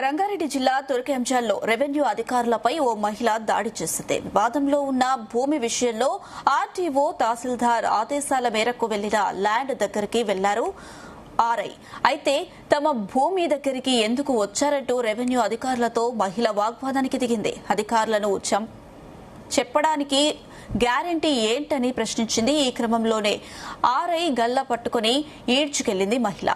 రంగారెడ్డి జిల్లా తుర్కెంజాల్లో రెవెన్యూ అధికారులపై ఓ మహిళ దాడి చేసింది. వివాదంలో ఉన్న భూమి విషయంలో ఆర్టీఓ తహసీల్దార్ ఆదేశాల మేరకు వెళ్లిన ల్యాండ్ దగ్గరికి వెళ్లారు ఆర్ఐ. అయితే తమ భూమి దగ్గరికి ఎందుకు వచ్చారంటూ రెవెన్యూ అధికారులతో మహిళ వాగ్వాదానికి దిగింది. అధికారులను చెప్పడానికి గ్యారంటీ ఏంటని ప్రశ్నించింది. ఈ క్రమంలోనే ఆర్ఐ గల్లా పట్టుకుని ఈడ్చుకెళ్లింది మహిళ.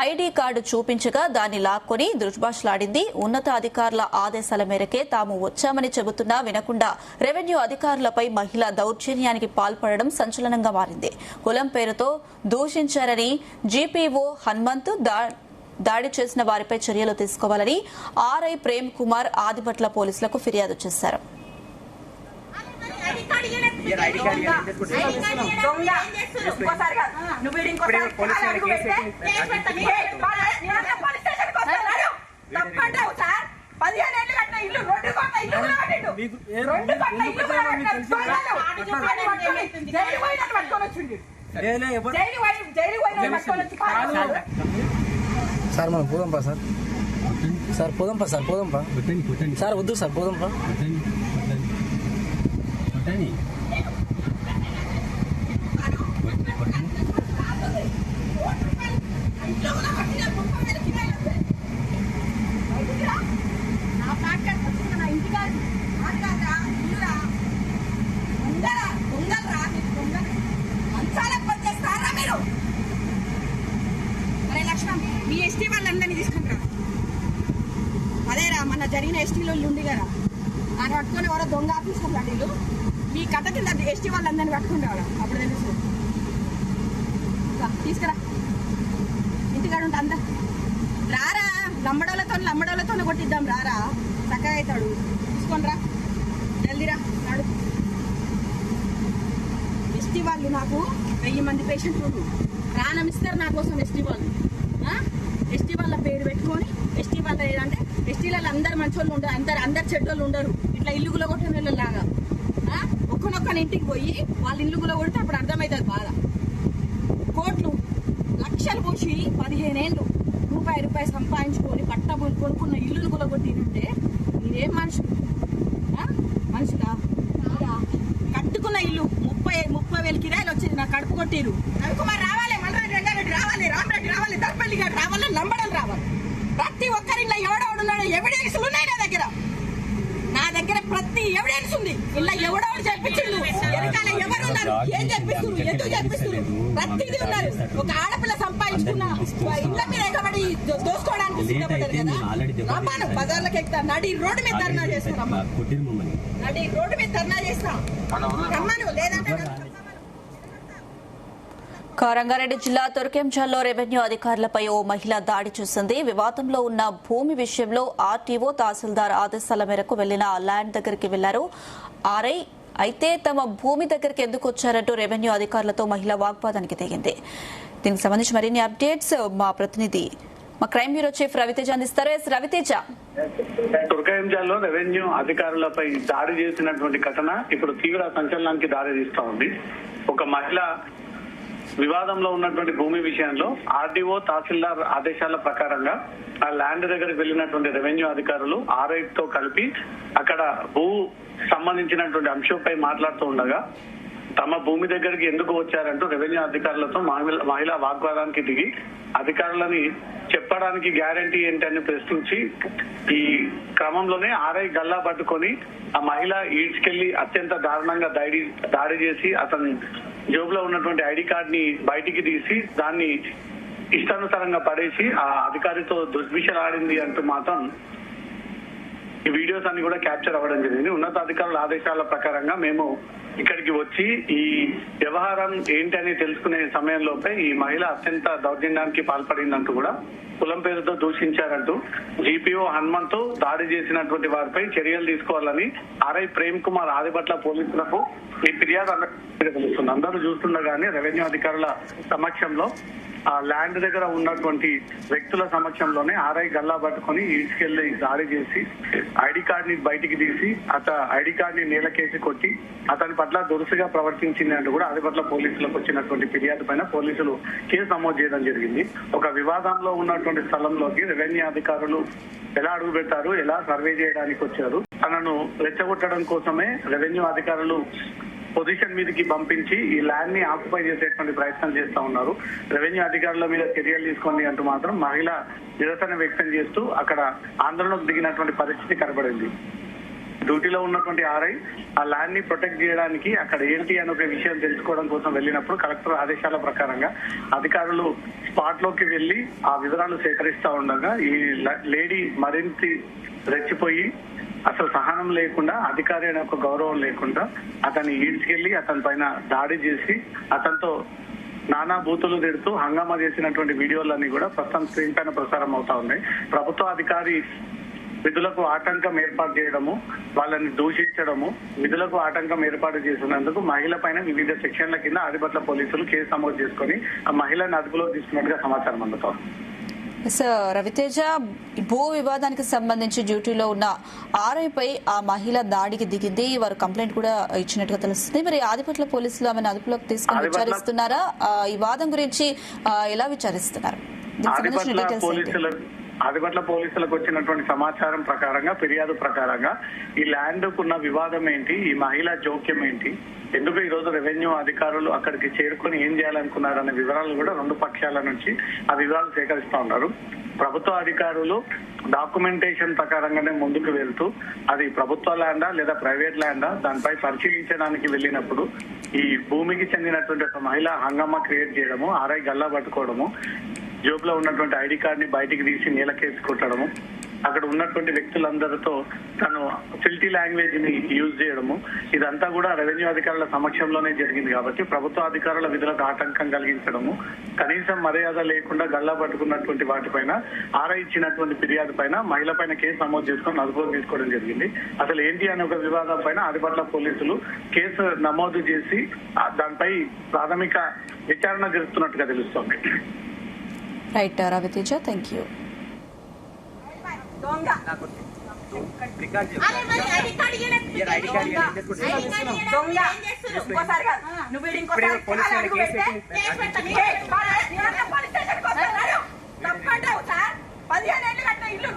ఐడీ కార్డు చూపించగా దాన్ని లాక్కొని దుర్భాషలాడింది. ఉన్నత అధికారుల ఆదేశాల మేరకే తాము వచ్చామని చెబుతున్నా వినకుండా రెవెన్యూ అధికారులపై మహిళ దౌర్జన్యానికి పాల్పడడం సంచలనంగా మారింది. కులం పేరుతో దూషించారని జీపీఓ హనుమంత్ దాడి చేసిన వారిపై చర్యలు తీసుకోవాలని ఆర్ఐ ప్రేమ్ కుమార్ ఆదిబట్ల పోలీసులకు ఫిర్యాదు చేశారు. సార్ మనం పోదాంపా సార్ పోదాంపా సార్ వద్దు సార్ పోదాంపా. మీ ఎస్టీ వాళ్ళందరినీ తీసుకుంటారా? అదేరా మన జరిగిన ఎస్టీలో ఉంది కదా, ఆయన పట్టుకొని ఎవరో దొంగ ఆఫీసర్లు అడిగి మీ కథ కింద ఎస్టీ వాళ్ళందరినీ పట్టుకుంటారా? అప్పుడు తెలుసు. తీసుకురా, ఇంటికాడ ఉంటా అంతా రారా, లంబడోళ్ళతో కొట్టిద్దాం రారా, చక్కగా అవుతాడు. తీసుకొని రా, జల్దీరా నాడు. ఎస్టీ వాళ్ళు నాకు 1000 మంది పేషెంట్లు ప్రాణమిస్తారు నా కోసం. ఎస్టీ వాళ్ళ పేరు పెట్టుకొని ఎస్టీ వాళ్ళ ఏదంటే ఎస్టీలలో అందరు మంచోళ్ళు ఉండరు, అందరు చెడ్డోళ్ళు ఉండరు. ఇట్లా ఇల్లు గులగొట్టిన వాళ్ళలాగా ఒక్కనొక్కని ఇంటికి పోయి వాళ్ళ ఇల్లు గులగొడితే అప్పుడు అర్థమవుతుంది బాధ. కోట్లు లక్షలు పోసి 15 ఏళ్ళు రూపాయి సంపాదించుకొని పట్టబులు కొనుక్కున్న ఇల్లును గులగొట్టినంటే మీరేం మనుషులా? కట్టుకున్న ఇల్లు 30,000 కిరాయిలు వచ్చేది, నాకు కడుపు కొట్టిరు. రవికుమార్ రావాలి, మల్లారెడ్డి రంగారెడ్డి రావాలి, రామరెడ్డి రావాలి, దర్పల్లి గారు రావాలి, లంబడలు రావాలి. ప్రతి ఒక్కరిలో ఎవడెవడున్నాడో ఎవిడెన్స్లు ఉన్నాయి నా దగ్గర ప్రతి ఎవిడెన్స్ ఉంది. ఇలా ఎవడెవడు చెప్పించిండు, వెనకాల ఎవరున్నారు, ఏం చెప్పిస్తున్నారు, ఎందుకు చెప్పిస్తున్నారు, ప్రతిదీ ఉన్నారు. ఒక ఆడపిల్ల సంపాదించుకున్న ఇళ్ళ మీద ఎగబడి దోసుకోవడానికి సిద్ధపడ్డారు కదా. రమ్మాను బజార్లకు ఎక్కుతా, నడి రోడ్డు మీద ధర్నా చేస్తాం, నడి రోడ్డు మీద ధర్నా చేస్తాం, రమ్మను. లేదంటే రంగారెడ్డి జిల్లా తుర్కెంజాల్లో రెవెన్యూ అధికారులపై ఓ మహిళ దాడి చేసింది. వివాదంలో ఉన్న భూమి విషయంలో ఆర్టీఓ తహసీల్దార్ ఆదేశాల మేరకు వెళ్లిన ల్యాండ్ దగ్గరికి వెళ్లారు ఆర్ఐ. అయితే తమ భూమి దగ్గరికి ఎందుకు వచ్చారంటూ రెవెన్యూ అధికారులతో మహిళ వాగ్వాదానికి దిగింది. దీనికి సంబంధించి మరిన్ని అప్డేట్స్ మా ప్రతినిధి మా క్రైమ్ బ్యూరో చీఫ్ రవితేజ అందిస్తారు. రవితేజ, తుర్కెంజాల్లో రెవెన్యూ అధికారులపై దాడి చేసినటువంటి ఘటన ఇప్పుడు తీవ్ర సంచలనానికి దారి తీస్తా ఉంది. ఒక మహిళ వివాదంలో ఉన్నటువంటి భూమి విషయంలో ఆర్డీఓ తహసీల్దార్ ఆదేశాల ప్రకారంగా ఆ ల్యాండ్ దగ్గరికి వెళ్లినటువంటి రెవెన్యూ అధికారులు ఆర్ఐతో కలిపి అక్కడ భూ సంబంధించినటువంటి అంశంపై మాట్లాడుతూ ఉండగా తమ భూమి దగ్గరికి ఎందుకు వచ్చారంటూ రెవెన్యూ అధికారులతో మహిళ వాగ్వాదానికి దిగి అధికారులని చెప్పడానికి గ్యారంటీ ఏంటని ప్రశ్నించి ఈ క్రమంలోనే ఆర్ఐ గల్లా పట్టుకొని ఆ మహిళ ఈడ్చుకెళ్లి అత్యంత దారుణంగా దాడి చేసి అతని జోబులో ఉన్నటువంటి ఐడి కార్డ్ ని బయటికి తీసి దాన్ని ఇష్టానుసారంగా పడేసి ఆ అధికారితో దుర్విషలాడింది అంటూ మాత్రం ఈ వీడియోస్ అన్ని కూడా క్యాప్చర్ అవ్వడం జరిగింది. ఉన్నతాధికారుల ఆదేశాల ప్రకారంగా మేము ఇక్కడికి వచ్చి ఈ వ్యవహారం ఏంటని తెలుసుకునే సమయంలోపే ఈ మహిళ అత్యంత దౌర్జన్యానికి పాల్పడిందంటూ కూడా కులం పేరుతో దూషించారంటూ జీపీఓ హనుమంత్ దాడి చేసినటువంటి వారిపై చర్యలు తీసుకోవాలని ఆర్ఐ ప్రేమ్ కుమార్ ఆదిబట్ల పోలీసులకు ఈ ఫిర్యాదు తెలుస్తుంది. అందరూ చూస్తుండగానే రెవెన్యూ అధికారుల సమక్షంలో ఆ ల్యాండ్ దగ్గర ఉన్నటువంటి వ్యక్తుల సమక్షంలోనే ఆర్ఐ గల్లా పట్టుకొని ఈడ్చుకెళ్లి దాడి చేసి ఐడి కార్డ్ ని బయటికి తీసి ఐడి కార్డ్ ని నేలకేసి కొట్టి అతని పట్ల దురుసుగా ప్రవర్తించింది అంటూ కూడా ఆదిపట్ల పోలీసులకు వచ్చినటువంటి ఫిర్యాదు పైన పోలీసులు కేసు నమోదు చేయడం జరిగింది. ఒక వివాదంలో ఉన్నటువంటి స్థలంలోకి రెవెన్యూ అధికారులు ఎలా అడుగు పెట్టారు, ఎలా సర్వే చేయడానికి వచ్చారు, తనను రెచ్చగొట్టడం కోసమే రెవెన్యూ అధికారులు పొజిషన్ మీదకి పంపించి ఈ ల్యాండ్ ని ఆక్యుపై చేసేటువంటి ప్రయత్నం చేస్తా ఉన్నారు. రెవెన్యూ అధికారుల మీద చర్యలు తీసుకోండి అంటూ మాత్రం మహిళ నిరసన వ్యక్తం చేస్తూ అక్కడ ఆందోళనకు దిగినటువంటి పరిస్థితి కనబడింది. డ్యూటీలో ఉన్నటువంటి ఆర్ఐ ఆ ల్యాండ్ ని ప్రొటెక్ట్ చేయడానికి అక్కడ ఏంటి అనే ఒక విషయం తెలుసుకోవడం కోసం వెళ్ళినప్పుడు కలెక్టర్ ఆదేశాల ప్రకారంగా అధికారులు స్పాట్ లోకి వెళ్లి ఆ వివరాలు సేకరిస్తా ఉండగా ఈ లేడీ మరింత రెచ్చిపోయి అసలు సహనం లేకుండా అధికారి అనే ఒక గౌరవం లేకుండా అతన్ని ఈడ్చుకెళ్లి అతని పైన దాడి చేసి అతనితో నానా బూతులు తిడుతూ హంగామా చేసినటువంటి వీడియోలన్నీ కూడా ప్రస్తుతం స్క్రీన్ పైన ప్రసారం అవుతా ఉన్నాయి. ప్రభుత్వ అధికారి విధులకు ఆటంకం ఏర్పాటు చేయడము, వాళ్ళని దూషించడము, విధులకు ఆటంకం ఏర్పాటు చేసినందుకు మహిళ పైన వివిధ సెక్షన్ల కింద ఆదిపట్ల పోలీసులు కేసు నమోదు చేసుకుని ఆ మహిళను అదుపులో తీసుకున్నట్టుగా సమాచారం అందుతోంది. రవితేజ, భూ వివాదానికి సంబంధించి డ్యూటీలో ఉన్న ఆర్ఐపై ఆ మహిళ దాడికి దిగింది. వారు కంప్లైంట్ కూడా ఇచ్చినట్టుగా తెలుస్తుంది. మరి ఆదిపట్ల పోలీసులు ఆమెను అదుపులోకి తీసుకుని విచారిస్తున్నారా? ఈ వాదం గురించి ఎలా విచారిస్తున్నారు? ఆదిపట్ల పోలీసులకు వచ్చినటువంటి సమాచారం ప్రకారంగా, ఫిర్యాదు ప్రకారంగా ఈ ల్యాండ్ కున్న వివాదం ఏంటి, ఈ మహిళ జోక్యం ఏంటి, ఎందుకు ఈ రోజు రెవెన్యూ అధికారులు అక్కడికి చేరుకొని ఏం చేయాలనుకున్నారనే వివరాలు కూడా రెండు పక్షాల నుంచి ఆ వివరాలు సేకరిస్తా ఉన్నారు. ప్రభుత్వ అధికారులు డాక్యుమెంటేషన్ ప్రకారంగానే ముందుకు వెళ్తూ అది ప్రభుత్వ ల్యాండా లేదా ప్రైవేట్ ల్యాండా దానిపై పరిశీలించడానికి వెళ్ళినప్పుడు ఈ భూమికి చెందినటువంటి ఒక మహిళ హంగామా క్రియేట్ చేయడము, ఆర్ఐ గల్లా పట్టుకోవడము, జోబులో ఉన్నటువంటి ఐడి కార్డ్ ని బయటికి తీసి నేలకేసి కొట్టడము, అక్కడ ఉన్నటువంటి వ్యక్తులందరితో తను ఫిల్టీ లాంగ్వేజ్ ని యూజ్ చేయడము, ఇదంతా కూడా రెవెన్యూ అధికారుల సమక్షంలోనే జరిగింది. కాబట్టి ప్రభుత్వ అధికారుల విధులకు ఆటంకం కలిగించడము, కనీసం మర్యాద లేకుండా గల్లా పట్టుకున్నటువంటి వాటిపైన ఆర్ఐ ఇచ్చినటువంటి ఫిర్యాదు పైన మహిళ పైన కేసు నమోదు చేసుకుని అదుపులోకి తీసుకోవడం జరిగింది. అసలు ఏంటి అనే ఒక వివాదం పైన ఆదిపట్ల పోలీసులు కేసు నమోదు చేసి దానిపై ప్రాథమిక విచారణ జరుపుతున్నట్టుగా తెలుస్తోంది. Right Raviteja, thank you. ఇల్లు